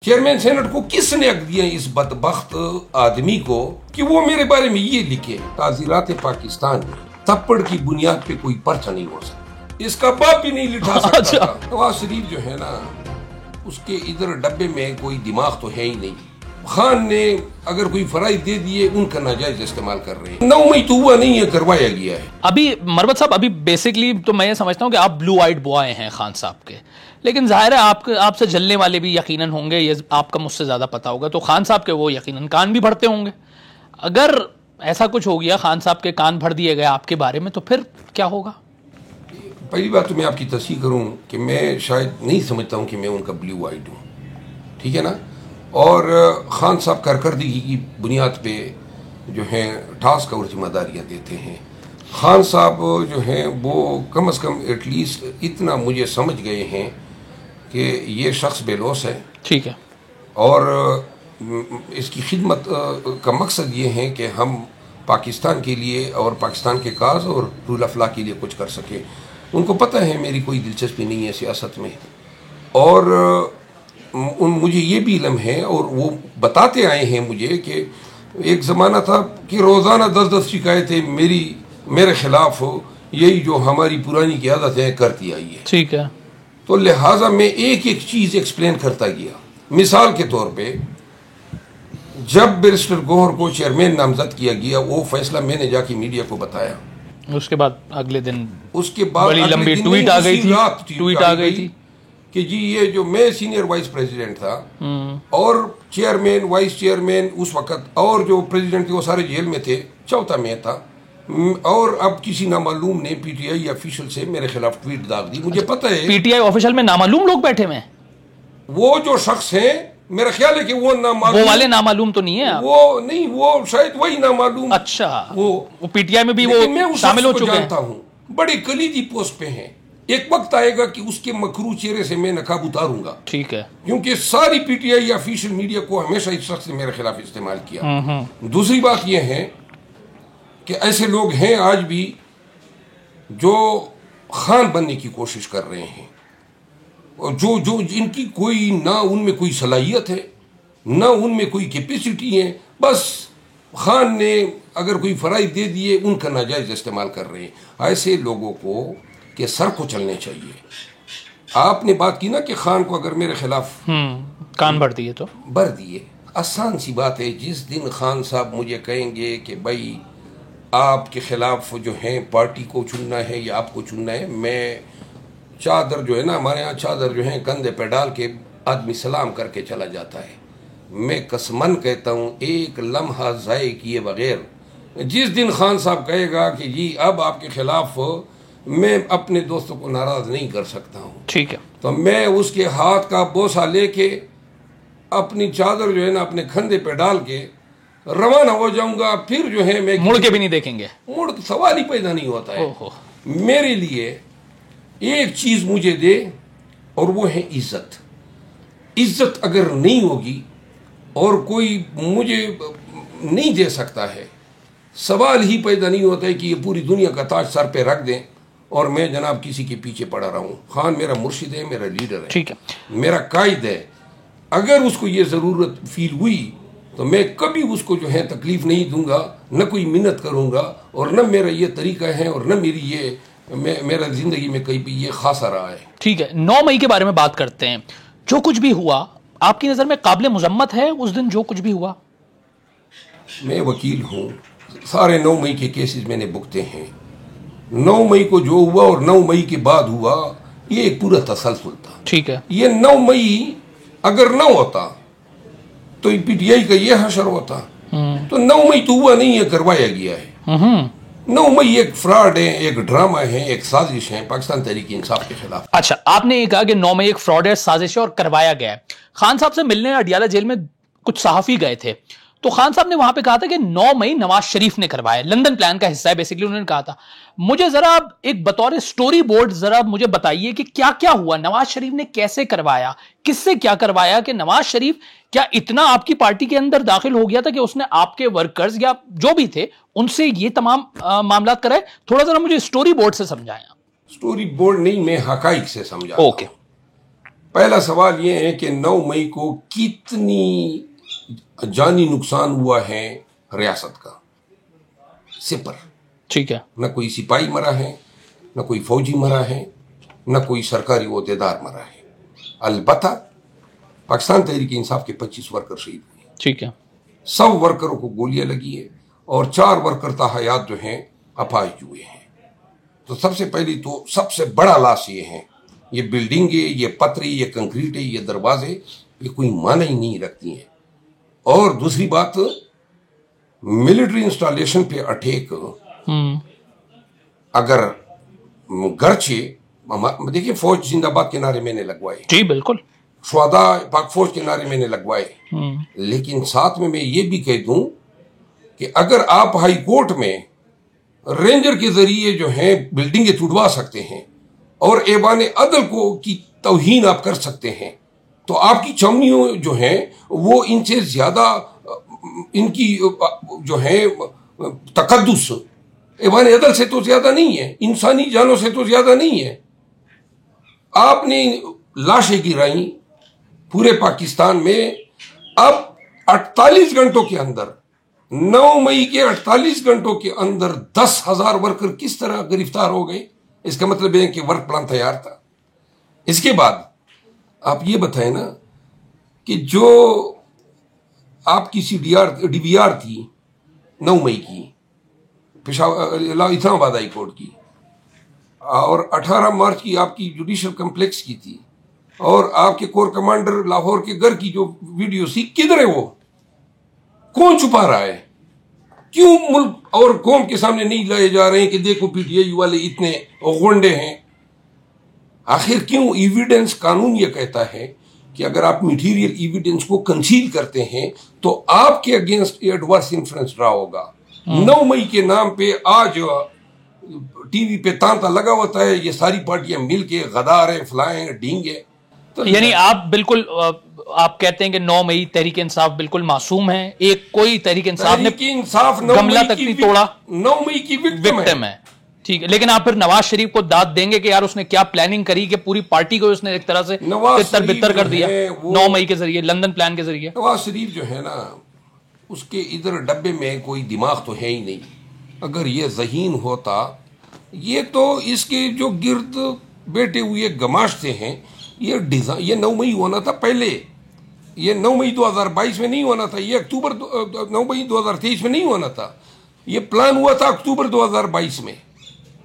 Chairman senate को किसने हक दिया इस बदबख्त आदमी को कि वो मेरे बारे में ये लिखे, ताज़ीरात पाकिस्तान में थप्पड़ की बुनियाद पे कोई पर्चा नहीं हो सकता, इसका बाप भी नहीं लिखा सकता। नवाज शरीफ जो है ना, उसके इधर डब्बे में कोई दिमाग तो है ही नहीं। खान ने अगर कोई फराइज दे दिए, उनका नाजायज इस्तेमाल कर रहे हैं। 9 मई तो हुआ नहीं है, करवाया गया है। अभी मरवत साहब, अभी बेसिकली तो मैं ये समझता हूँ कि आप ब्लू आइड बॉय हैं खान साहब के, लेकिन जाहिर है आपसे जलने वाले भी यकीनन होंगे, ये आपका मुझसे ज़्यादा पता होगा। तो खान साहब के वो यकीनन कान भी भरते होंगे। अगर ऐसा कुछ हो गया, खान साहब के कान भर दिए गए आपके बारे में, तो फिर क्या होगा? पहली बात तो मैं आपकी तस्दीक करूँ कि मैं शायद नहीं समझता हूँ कि मैं उनका ब्लू आइड हूँ, ठीक है ना। और खान साहब कारकर्दगी की बुनियाद पे जो है टास्क और जिम्मेदारियाँ देते हैं। खान साहब जो हैं वो कम से कम एटलीस्ट इतना मुझे समझ गए हैं कि ये शख्स बेलौस है, ठीक है, और इसकी खिदमत का मकसद ये है कि हम पाकिस्तान के लिए और पाकिस्तान के काज और रूल ऑफ लॉ के लिए कुछ कर सके। उनको पता है मेरी कोई दिलचस्पी नहीं है सियासत में, और मुझे ये भी इल्म है, और वो बताते आए हैं मुझे कि एक ज़माना था कि रोज़ाना 10-10 शिकायतें मेरे खिलाफ यही जो हमारी पुरानी की आदत है करती आई है, ठीक है। तो लिहाजा मैं एक एक चीज़ एक्सप्लेन करता गया। मिसाल के तौर पे, जब बैरिस्टर गौहर को चेयरमैन नामजद किया गया, वो फैसला मैंने जाके मीडिया को बताया। उसके बाद अगले दिन बड़ी लंबी ट्वीट आ गई थी कि जी ये जो मैं सीनियर वाइस प्रेसिडेंट था और चेयरमैन वाइस चेयरमैन उस वक्त और जो प्रेसिडेंट थे वो सारे जेल में थे, चौथा मैं था, और अब किसी नामालूम ने पीटीआई ऑफिशियल से मेरे खिलाफ ट्वीट दाग दी। मुझे पता है पीटीआई ऑफिशियल में नामालूम लोग बैठे हुए हैं। वो जो शख्स हैं, मेरा ख्याल है कि वो नामालूम, वो वाले नामालूम तो नहीं है आप? वो नहीं, वो शायद वही नामालूम। अच्छा, वो पीटीआई में भी वो शामिल हो चुके हैं। जानता हूँ, बड़े कलीदी पोस्ट पे हैं। एक वक्त आएगा कि उसके मकरू चेहरे से मैं नकाब उतारूंगा, ठीक है, क्योंकि सारी पीटीआई या ऑफिशियल मीडिया को हमेशा इस शख्स ने मेरे खिलाफ इस्तेमाल किया। दूसरी बात यह है कि ऐसे लोग हैं आज भी जो खान बनने की कोशिश कर रहे हैं, और जो इनकी कोई ना उनमें कोई सलाहियत है, ना उनमें कोई कैपेसिटी है, बस खान ने अगर कोई फराइज दे दिए, उनका नाजायज इस्तेमाल कर रहे हैं। ऐसे लोगों को के सर को चलने चाहिए। आपने बात की ना कि खान को अगर मेरे खिलाफ कान भर दिए तो भर दिए, आसान सी बात है। जिस दिन खान साहब मुझे कहेंगे कि भाई आपके खिलाफ जो है पार्टी को चुनना है या आपको चुनना है, मैं चादर जो है ना, हमारे यहाँ चादर जो है कंधे पे डाल के आदमी सलाम करके चला जाता है। मैं कसमन कहता हूँ, एक लम्हा ज़ाय किए बगैर जिस दिन खान साहब कहेगा कि जी अब आपके खिलाफ मैं अपने दोस्तों को नाराज नहीं कर सकता हूँ, ठीक है, तो मैं उसके हाथ का बोसा लेके अपनी चादर जो है ना अपने कंधे पे डाल के रवाना हो जाऊंगा। फिर जो है मैं मुड़ के भी नहीं देखेंगे, मुड़ सवाल ही पैदा नहीं होता है। मेरे लिए एक चीज मुझे दे, और वो है इज्जत। इज्जत अगर नहीं होगी और कोई मुझे नहीं दे सकता है, सवाल ही पैदा नहीं होता है कि ये पूरी दुनिया का ताज सर पे रख दें और मैं जनाब किसी के पीछे पड़ा रहा हूँ। खान मेरा मुर्शिद है, मेरा लीडर है, ठीक है, मेरा कायद है। अगर उसको ये ज़रूरत फील हुई तो मैं कभी उसको जो है तकलीफ नहीं दूंगा, न कोई मिन्नत करूंगा, और न मेरा ये तरीका है, और न मेरी ये मेरा जिंदगी में कहीं भी ये खासा रहा है। ठीक है, 9 मई के बारे में बात करते हैं। जो कुछ भी हुआ आपकी नज़र में काबिल मुजम्मत है? उस दिन जो कुछ भी हुआ, मैं वकील हूँ, सारे 9 मई के केसेस मैंने भुगते हैं। 9 मई को जो हुआ और 9 मई के बाद हुआ, ये एक पूरा तसलसल था, ठीक है। ये 9 मई अगर न होता तो पीटीआई का ये हशर होता। तो 9 मई तो हुआ नहीं है, करवाया गया है। 9 मई एक फ्रॉड है, एक ड्रामा है, एक साजिश है पाकिस्तान तहरीक इंसाफ के खिलाफ। अच्छा, आपने ये कहा कि 9 मई एक फ्रॉड है, साजिश है और करवाया गया है। खान साहब से मिलने अडियाला जेल में कुछ सहाफी गए थे, तो खान साहब ने वहां पे कहा था कि 9 मई नवाज शरीफ ने करवाया, लंदन प्लान का हिस्सा है बेसिकली, उन्होंने कहा था। मुझे जरा एक बतौर स्टोरी बोर्ड जरा मुझे बताइए कि क्या क्या हुआ, नवाज शरीफ ने कैसे करवाया, किससे क्या करवाया, कि नवाज शरीफ क्या इतना आपकी पार्टी के अंदर दाखिल हो गया था कि उसने आपके वर्कर्स या जो भी थे उनसे ये तमाम मामला कराए? थोड़ा जरा मुझे स्टोरी बोर्ड से समझाएं। स्टोरी बोर्ड नहीं, मैं हकाइक से समझा। ओके। पहला सवाल ये है कि 9 मई को कितनी जानी नुकसान हुआ है रियासत का? सिपर। ठीक है। न कोई सिपाही मरा है, न कोई फौजी मरा है, न कोई सरकारी ओहदेदार मरा है। अलबत्ता पाकिस्तान तहरीक इंसाफ के 25 वर्कर शहीद हुए। ठीक है। 100 वर्करों को गोलियां लगी है और 4 वर्कर ताहयात जो हैं अपाहिज हुए हैं। तो सबसे पहली तो सबसे बड़ा लॉस ये है, ये बिल्डिंग है, ये पत्थर, ये कंक्रीट है, ये दरवाजे, ये कोई माना ही नहीं रखती हैं। और दूसरी बात, मिलिट्री इंस्टॉलेशन पे अटैक अगर गर्चे देखिए, फौज जिंदाबाद के नारे मैंने लगवाए, जी बिल्कुल, शुहदा पाक फौज के नारे मैंने लगवाए, लेकिन साथ में मैं ये भी कह दूं कि अगर आप हाई कोर्ट में रेंजर के जरिए जो है बिल्डिंगें तुड़वा सकते हैं और ऐवान अदल को की तौहीन आप कर सकते हैं, तो आपकी चमनियों जो हैं वो इनसे ज्यादा, इनकी जो है तकद्दुस ऐवान अदल से तो ज्यादा नहीं है, इंसानी जानों से तो ज्यादा नहीं है। आपने लाशें गिराई पूरे पाकिस्तान में। अब 48 घंटों के अंदर, 9 मई के 48 घंटों के अंदर 10,000 वर्कर किस तरह गिरफ्तार हो गए? इसका मतलब है कि वर्क प्लान तैयार था। इसके बाद आप ये बताएं ना कि जो आपकी डीबीआर थी 9 मई की, इस्लामाबाद हाई कोर्ट की, और 18 मार्च की आपकी जुडिशल कम्प्लेक्स की थी, और आपके कोर कमांडर लाहौर के घर की जो वीडियो थी, किधर है वो? कौन छुपा रहा है? क्यों मुल्क और कौम के सामने नहीं लाए जा रहे हैं कि देखो पीटीआई वाले इतने गुंडे हैं? आखिर क्यों? एविडेंस, कानून ये कहता है कि अगर आप मटेरियल एविडेंस को कंसील करते हैं तो आपके अगेंस्ट एडवर्स इन्फ्लुएंस रहा होगा। 9 मई के नाम पे आज टीवी पे तांता लगा होता है, ये सारी पार्टियां मिलके गदार है, फलाएं, ढींगे। तो यानी आप बिल्कुल आप कहते हैं कि 9 मई तहरीक इंसाफ बिल्कुल मासूम है, एक कोई तहरीक इंसाफ ने गमला तक नहीं तोड़ा, 9 मई की विक्टिम है। ठीक है, लेकिन आप फिर नवाज शरीफ को दाद देंगे कि यार उसने क्या प्लानिंग करी कि पूरी पार्टी को उसने एक तरह से तितर बितर कर दिया 9 मई के जरिए, लंदन प्लान के जरिए। नवाज शरीफ जो है ना, उसके इधर डब्बे में कोई दिमाग तो है ही नहीं। अगर ये ज़हीन होता, ये तो इसके जो गिर्द बैठे हुए गमाशते हैं, ये डिजाइन, ये 9 मई होना था पहले, ये 9 मई 2022 में नहीं होना था, ये 9 मई 2023 में नहीं होना था, ये प्लान हुआ था अक्टूबर 2022 में।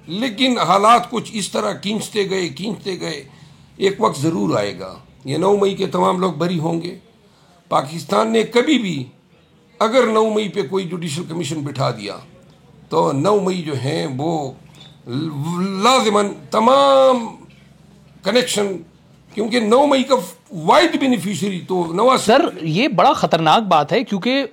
लेकिन हालात कुछ इस तरह खींचते गए। एक वक्त ज़रूर आएगा, ये 9 मई के तमाम लोग बरी होंगे। पाकिस्तान ने कभी भी अगर 9 मई पे कोई जुडिशल कमीशन बिठा दिया तो 9 मई जो है वो लाजिमन तमाम कनेक्शन, क्योंकि 9 मई का वाइड बेनिफिशियरी तो नवाज। सर ये बड़ा खतरनाक बात है, क्योंकि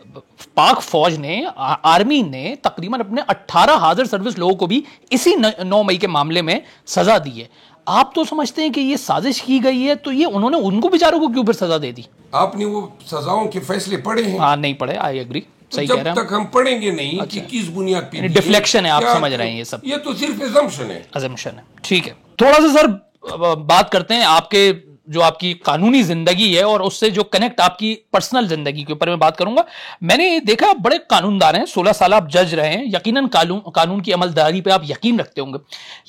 पाक फौज ने, आर्मी ने तकरीबन अपने 18 हाजिर सर्विस लोगों को भी इसी 9 मई के मामले में सजा दी है। आप तो समझते हैं कि ये साजिश की गई है, तो ये उन्होंने उनको बेचारों को क्यों फिर सजा दे दी? आपने वो सजाओं के फैसले पढ़े हैं? हाँ, नहीं पढ़े, आई एग्री, सही कह रहे हैं। जब तक हम पढ़ेंगे नहीं कि किस बुनियाद पे डिफ्लेक्शन है, आप समझ रहे हैं, ये सब ये तो सिर्फ अजम्पशन है। ठीक है, थोड़ा सा सर बात करते हैं आपके जो आपकी कानूनी जिंदगी है और उससे जो कनेक्ट आपकी पर्सनल जिंदगी के ऊपर मैं बात करूंगा। मैंने देखा आप बड़े कानूनदार हैं, 16 साल आप जज रहे हैं, यकीनन कानून की अमलदारी पे आप यकीन रखते होंगे,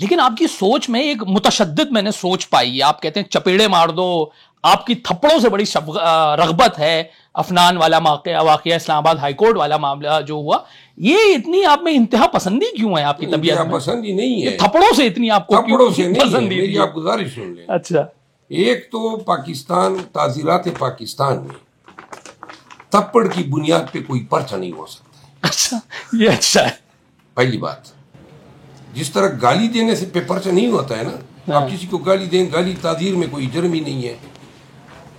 लेकिन आपकी सोच में एक मुतशद्दिद मैंने सोच पाई है। आप कहते हैं चपेड़े मार दो, आपकी थप्पड़ों से बड़ी रगबत है। अफनान वाला वाकया, इस्लामाबाद हाईकोर्ट वाला मामला जो हुआ, ये इतनी आप में इंतहा पसंदी क्यों है? आपकी तबीयत में पसंदी नहीं है, थप्पड़ों से इतनी आपको पसंदी? मेरी आप गुजारिश सुन लें। अच्छा, एक तो पाकिस्तान, ताज़ीरात पाकिस्तान में थप्पड़ की बुनियाद पे कोई पर्चा नहीं हो सकता। अच्छा, ये अच्छा है। पहली बात, जिस तरह गाली देने से पे पर्चा नहीं होता है ना, आप किसी को गाली दें, गाली ताजीर में कोई जुर्म ही नहीं है,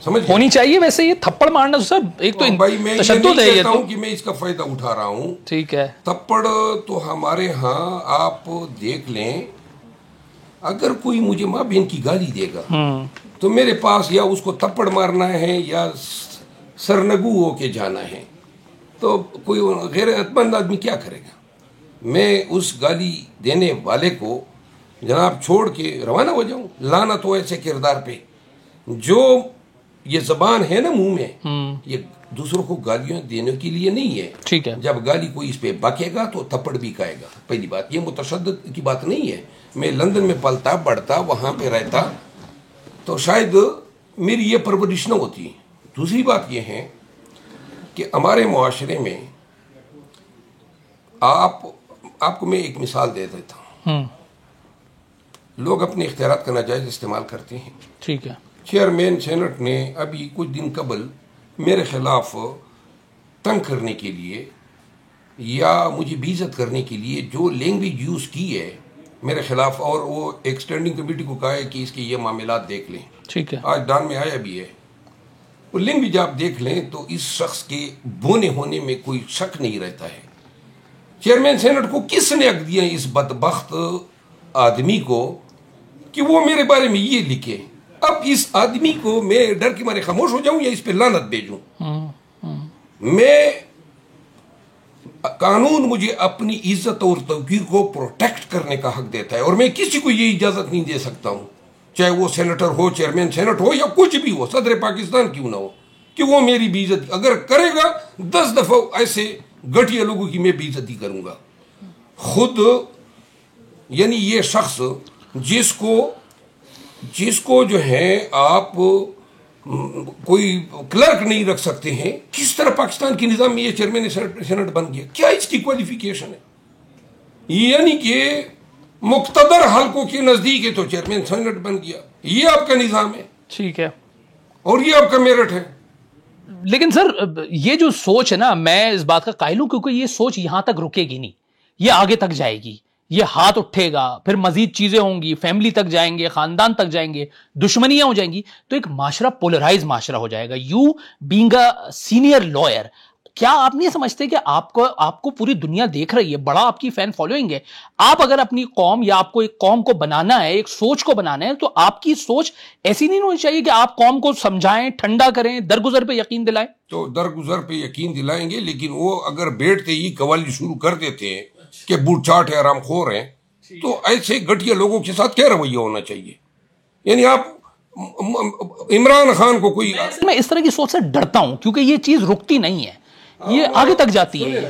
समझ होनी चाहिए। वैसे ये थप्पड़ मारना सर एक तो भाई मैं ये नहीं कहता हूं कि मैं इसका फायदा उठा रहा हूं, ठीक है। थप्पड़ तो हमारे यहाँ आप देख लें, अगर कोई मुझे माँ बहन की गाली देगा तो मेरे पास या उसको थप्पड़ मारना है या सरनगू होके जाना है, तो कोई गैरतमंद आदमी क्या करेगा? मैं उस गाली देने वाले को जनाब छोड़ के रवाना हो जाऊं? लाना तो ऐसे किरदार पे जो ये जबान है ना मुंह में, ये दूसरों को गालियां देने के लिए नहीं है। ठीक है। जब गाली कोई इस पे बकेगा तो थप्पड़ भी खाएगा। पहली बात, ये मुतशद्दिद की बात नहीं है। मैं लंदन में पलता बढ़ता वहां पे रहता तो शायद मेरी ये परवरिश न होती। दूसरी बात ये है कि हमारे मुआशरे में आपको मैं एक मिसाल दे देता हूँ। लोग अपने इख्तियारात का नाजायज इस्तेमाल करते हैं। ठीक है। चेयरमैन सेनेट ने अभी कुछ दिन कबल मेरे खिलाफ तंग करने के लिए या मुझे बेइज्जत करने के लिए जो लैंग्वेज यूज़ की है मेरे खिलाफ, और वो एक स्टैंडिंग कमेटी को कहा है कि इसके ये मामलात देख लें। ठीक है। आज डान में आया भी है। वो लैंग्वेज आप देख लें तो इस शख्स के बोने होने में कोई शक नहीं रहता है। चेयरमैन सेनेट को किसने हक दिया इस बदबख्त आदमी को कि वो मेरे बारे में ये लिखे? अब इस आदमी को मैं डर के मारे खामोश हो जाऊं या इस पे लानत भेजूं? मैं कानून मुझे अपनी इज्जत और तवकीर को प्रोटेक्ट करने का हक देता है और मैं किसी को ये इजाजत नहीं दे सकता हूं, चाहे वो सेनेटर हो, चेयरमैन सेनेट हो या कुछ भी हो, सदर पाकिस्तान क्यों ना हो, कि वो मेरी बेइज्जती अगर करेगा 10 दफा ऐसे घटिया लोगों की मैं बेइज्जती करूंगा। खुद यानी ये शख्स जिसको जो है आप कोई क्लर्क नहीं रख सकते हैं, किस तरह पाकिस्तान के निज़ाम में ये चेयरमैन सेनेट बन गया? क्या इसकी क्वालिफिकेशन है? यानी कि मुक्तदर हल्कों के नजदीक है तो चेयरमैन सेनेट बन गया। ये आपका निज़ाम है। ठीक है। और ये आपका मेरिट है। लेकिन सर ये जो सोच है ना, मैं इस बात का कायल हूं क्योंकि ये सोच यहां तक रुकेगी नहीं, ये आगे तक जाएगी, ये हाथ उठेगा, फिर मजीद चीजें होंगी, फैमिली तक जाएंगे, खानदान तक जाएंगे, दुश्मनियां हो जाएंगी, तो एक माशरा पोलराइज माशरा हो जाएगा। You being a senior lawyer, क्या आप नहीं समझते कि आपको पूरी दुनिया देख रही है, बड़ा आपकी फैन फॉलोइंग है, आप अगर अपनी कौम या आपको एक कौम को बनाना है, एक सोच को बनाना है, तो आपकी सोच ऐसी नहीं होनी चाहिए कि आप कौम को समझाएं, ठंडा करें, दरगुजर पे यकीन दिलाएं? तो दरगुजर पे यकीन दिलाएंगे, लेकिन वो अगर बैठते ही कवाली शुरू कर देते हैं कि बूट चाट है, आरामखोर हैं, तो ऐसे घटिया लोगों के साथ क्या रवैया होना चाहिए? यानी आप इमरान खान को कोई, मैं इस तरह की सोच से डरता हूं क्योंकि ये चीज रुकती नहीं है, ये आगे तक जाती है।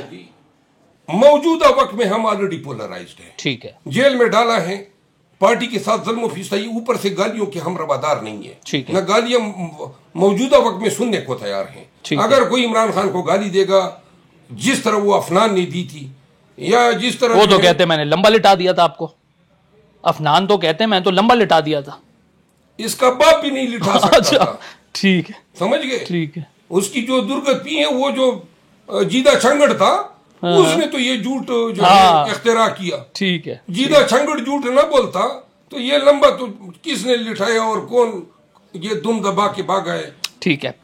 मौजूदा वक्त में हम ऑलरेडी पोलराइज्ड हैं। ठीक है। जेल में डाला है, पार्टी के साथ जुल्म फिस्ताई, ऊपर से गालियों के हम रवादार नहीं है। ठीक है। न गालियां मौजूदा वक्त में सुनने को तैयार हैं। अगर कोई इमरान खान को गाली देगा जिस तरह वो अफनान ने दी थी, या जिस तरह वो तो कहते मैंने लंबा लिटा दिया था आपको, अफनान तो कहते मैं तो लंबा लिटा दिया था, इसका बाप भी नहीं लिटा सकता था। ठीक है, समझ गए? ठीक है। उसकी जो दुर्गत पी है, वो जो जीदा छंगड़ था, उसने तो ये झूठ जो है इख्तिरा किया। ठीक है। जीदा छंगड़ झूठ ना बोलता तो ये लंबा तो किसने लिटाया और कौन ये दुम दबा के भागा है? ठीक है।